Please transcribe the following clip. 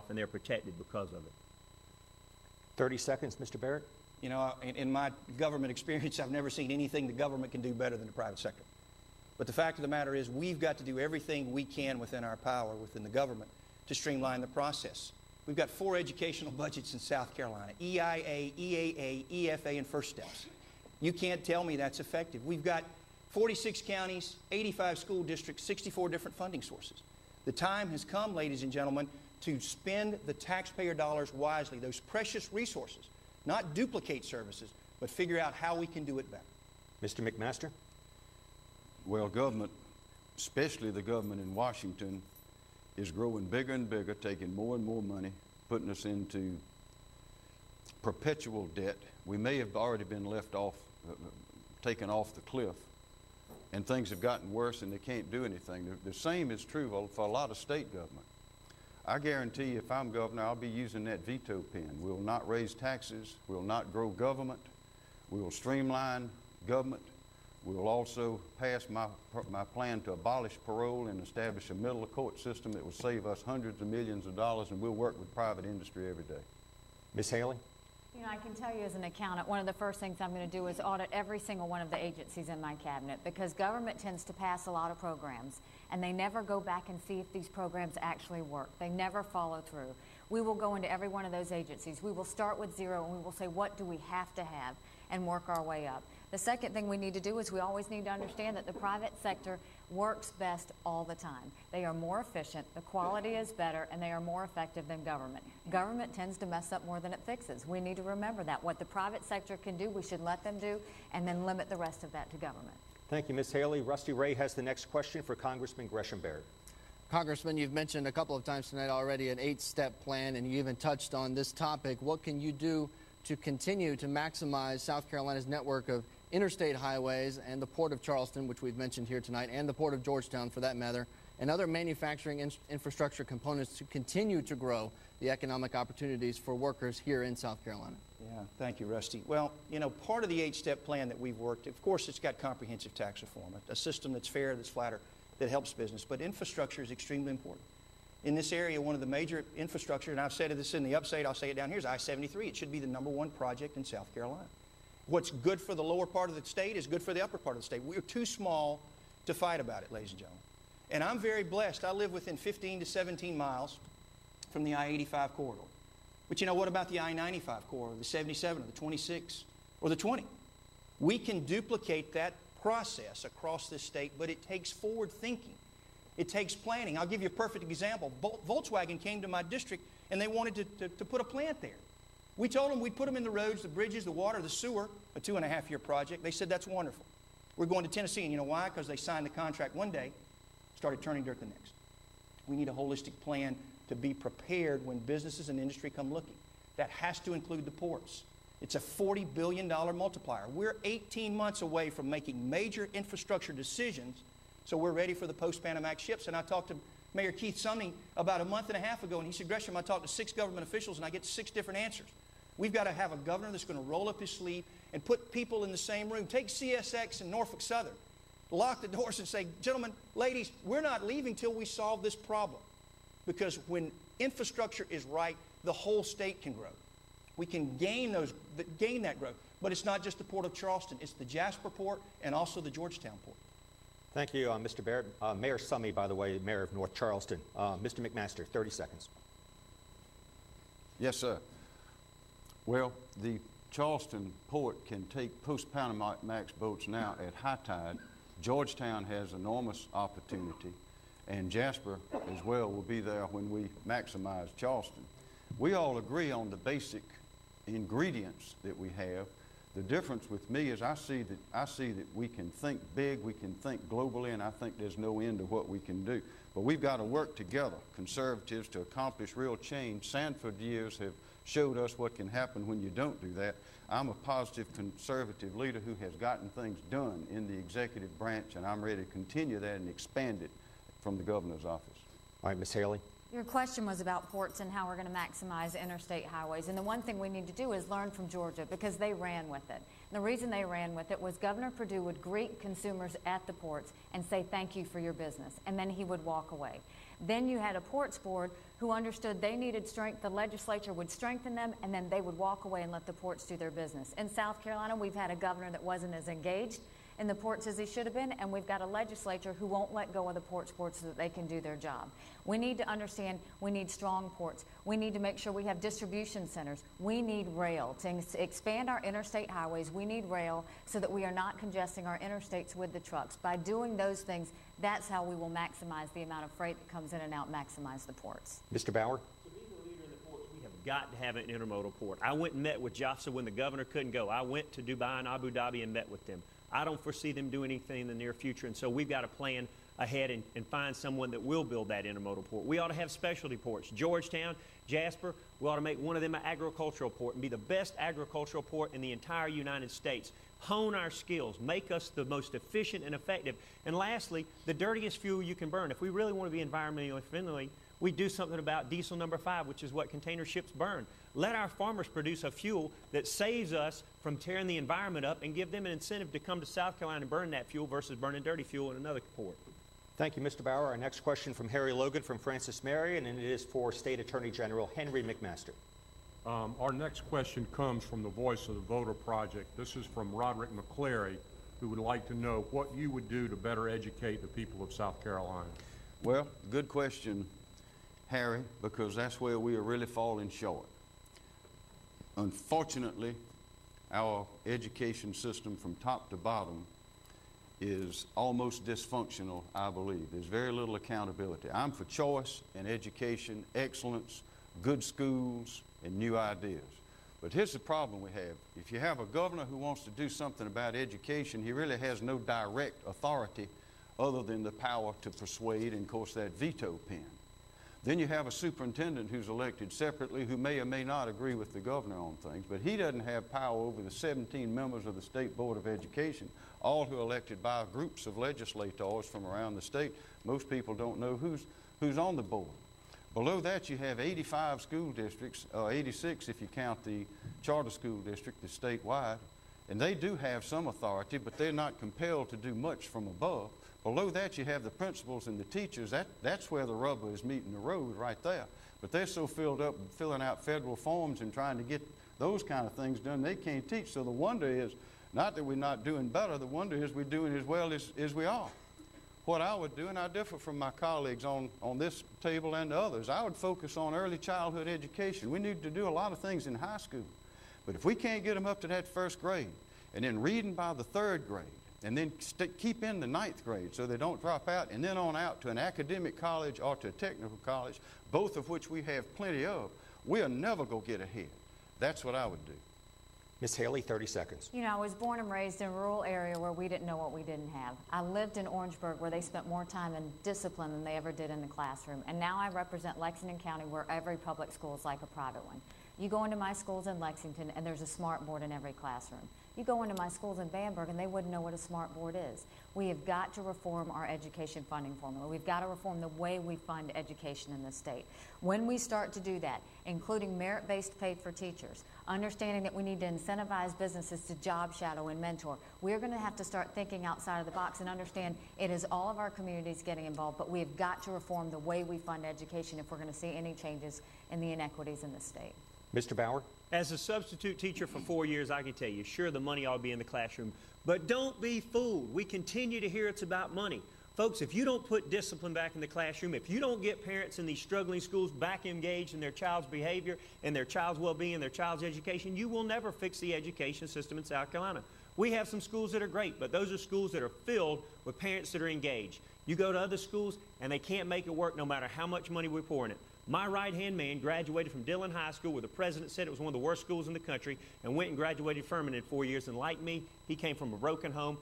off and they're protected because of it. 30 seconds, Mr. Barrett. You know, in my government experience, I've never seen anything the government can do better than the private sector. But the fact of the matter is we've got to do everything we can within our power, within the government, to streamline the process. We've got 4 educational budgets in South Carolina: EIA, EAA, EFA, and First Steps. You can't tell me that's effective. We've got 46 counties, 85 school districts, 64 different funding sources. The time has come, ladies and gentlemen, to spend the taxpayer dollars wisely, those precious resources, not duplicate services, but figure out how we can do it better. Mr. McMaster. Well, government, especially the government in Washington, is growing bigger and bigger, taking more and more money, putting us into perpetual debt. We may have already been left off, taken off the cliff, and things have gotten worse and they can't do anything. The same is true for a lot of state government. I guarantee you, if I'm governor, I'll be using that veto pen. We'll not raise taxes. We'll not grow government. We will streamline government. We'll also pass my plan to abolish parole and establish a middle of court system that will save us hundreds of millions of dollars, and we'll work with private industry every day. Ms. Haley? You know, I can tell you as an accountant, one of the first things I'm going to do is audit every single one of the agencies in my cabinet, because government tends to pass a lot of programs and they never go back and see if these programs actually work. They never follow through. We will go into every one of those agencies. We will start with zero and we will say, what do we have to have, and work our way up. The second thing we need to do is we always need to understand that the private sector works best all the time. They are more efficient, the quality is better, and they are more effective than government. Government tends to mess up more than it fixes. We need to remember that. What the private sector can do, we should let them do, and then limit the rest of that to government. Thank you, Ms. Haley. Rusty Ray has the next question for Congressman Gresham Barrett. Congressman, you've mentioned a couple of times tonight already an 8-step plan, and you even touched on this topic. What can you do to continue to maximize South Carolina's network of interstate highways and the Port of Charleston, which we've mentioned here tonight, and the Port of Georgetown for that matter, and other manufacturing infrastructure components to continue to grow the economic opportunities for workers here in South Carolina? Yeah, thank you, Rusty. Well, you know, part of the 8-step plan that we've worked, of course, it's got comprehensive tax reform, a system that's fair, that's flatter, that helps business, but infrastructure is extremely important. In this area, one of the major infrastructure, and I've said this in the upstate, I'll say it down here, is I-73. It should be the #1 project in South Carolina. What's good for the lower part of the state is good for the upper part of the state. We're too small to fight about it, ladies and gentlemen. And I'm very blessed. I live within 15 to 17 miles from the I-85 corridor. But you know, what about the I-95 corridor, the 77, or the 26, or the 20? We can duplicate that process across this state, but it takes forward thinking. It takes planning. I'll give you a perfect example. Volkswagen came to my district and they wanted to put a plant there. We told them we'd put them in the roads, the bridges, the water, the sewer, a 2.5-year project. They said, that's wonderful. We're going to Tennessee, and you know why? Because they signed the contract one day, started turning dirt the next. We need a holistic plan to be prepared when businesses and industry come looking. That has to include the ports. It's a $40 billion multiplier. We're 18 months away from making major infrastructure decisions, so we're ready for the post-Panamax ships. And I talked to Mayor Keith Summing about a month and a half ago, and he said, Gresham, I talked to 6 government officials, and I get 6 different answers. We've got to have a governor that's going to roll up his sleeve and put people in the same room. Take CSX and Norfolk Southern. Lock the doors and say, gentlemen, ladies, we're not leaving till we solve this problem. Because when infrastructure is right, the whole state can grow. We can gain that growth. But it's not just the Port of Charleston. It's the Jasper Port and also the Georgetown Port. Thank you, Mr. Barrett. Mayor Summey, by the way, Mayor of North Charleston. Mr. McMaster, 30 seconds. Yes, sir. Well, the Charleston Port can take post-Panamax boats now at high tide. Georgetown has enormous opportunity, and Jasper as well will be there when we maximize Charleston. We all agree on the basic ingredients that we have. The difference with me is I see that we can think big, we can think globally, and I think there's no end to what we can do. But we've got to work together, conservatives, to accomplish real change. Sanford years have showed us what can happen when you don't do that. I'm a positive conservative leader who has gotten things done in the executive branch, and I'm ready to continue that and expand it from the governor's office. All right, Ms. Haley. Your question was about ports and how we're going to maximize interstate highways. And the one thing we need to do is learn from Georgia, because they ran with it. And the reason they ran with it was Governor Perdue would greet consumers at the ports and say, thank you for your business. And then he would walk away. Then you had a ports board who understood they needed strength, the legislature would strengthen them, and then they would walk away and let the ports do their business. In South Carolina, we've had a governor that wasn't as engaged in the ports as he should have been, and we've got a legislature who won't let go of the ports board so that they can do their job. We need to understand we need strong ports. We need to make sure we have distribution centers. We need rail. To expand our interstate highways, we need rail so that we are not congesting our interstates with the trucks. By doing those things, that's how we will maximize the amount of freight that comes in and out, maximize the ports. Mr. Bauer? To be the leader in the ports, we have got to have an intermodal port. I went and met with JAFSA when the governor couldn't go. I went to Dubai and Abu Dhabi and met with them. I don't foresee them doing anything in the near future, and so we've got to plan ahead and find someone that will build that intermodal port. We ought to have specialty ports. Georgetown, Jasper, we ought to make one of them an agricultural port and be the best agricultural port in the entire United States. Hone our skills, make us the most efficient and effective. And lastly, the dirtiest fuel you can burn. If we really want to be environmentally friendly, we do something about diesel number 5, which is what container ships burn. Let our farmers produce a fuel that saves us from tearing the environment up and give them an incentive to come to South Carolina and burn that fuel versus burning dirty fuel in another port. Thank you, Mr. Bauer. Our next question from Harry Logan from Francis Marion, and it is for State Attorney General Henry McMaster. Our next question comes from the Voice of the Voter Project. This is from Roderick McClary, who would like to know what you would do to better educate the people of South Carolina. Well, good question, Harry, because that's where we are really falling short. Unfortunately, our education system from top to bottom is almost dysfunctional, I believe. There's very little accountability. I'm for choice and education, excellence, good schools, and new ideas. But here's the problem we have. If you have a governor who wants to do something about education, he really has no direct authority other than the power to persuade and, of course, that veto pen. Then you have a superintendent who's elected separately who may or may not agree with the governor on things, but he doesn't have power over the 17 members of the State Board of Education, all who are elected by groups of legislators from around the state. Most people don't know who's on the board. Below that, you have 85 school districts, 86 if you count the charter school district that's statewide, and they do have some authority, but they're not compelled to do much from above. Below that, you have the principals and the teachers. That's where the rubber is meeting the road right there. But they're so filled up filling out federal forms and trying to get those kind of things done, they can't teach. So the wonder is not that we're not doing better. The wonder is we're doing as well as we are. What I would do, and I differ from my colleagues on this table and others, I would focus on early childhood education. We need to do a lot of things in high school. But if we can't get them up to that first grade, and then reading by the third grade, and then keep in the 9th grade so they don't drop out, and then on out to an academic college or to a technical college, both of which we have plenty of, we'll never go get ahead. That's what I would do. Ms. Haley, 30 seconds. You know, I was born and raised in a rural area where we didn't know what we didn't have. I lived in Orangeburg where they spent more time in discipline than they ever did in the classroom. And now I represent Lexington County where every public school is like a private one. You go into my schools in Lexington and there's a smart board in every classroom. You go into my schools in Bamberg and they wouldn't know what a smart board is. We have got to reform our education funding formula. We've got to reform the way we fund education in this state. When we start to do that, including merit-based pay for teachers, understanding that we need to incentivize businesses to job shadow and mentor, we're going to have to start thinking outside of the box and understand it is all of our communities getting involved, but we have got to reform the way we fund education if we're going to see any changes in the inequities in the state. Mr. Bauer? As a substitute teacher for 4 years, I can tell you, sure, the money ought to be in the classroom, but don't be fooled. We continue to hear it's about money. Folks, if you don't put discipline back in the classroom, if you don't get parents in these struggling schools back engaged in their child's behavior and their child's well-being and their child's education, you will never fix the education system in South Carolina. We have some schools that are great, but those are schools that are filled with parents that are engaged. You go to other schools, and they can't make it work no matter how much money we pour in it. My right-hand man graduated from Dillon High School where the president said it was one of the worst schools in the country and went and graduated Furman in 4 years. And like me, he came from a broken home.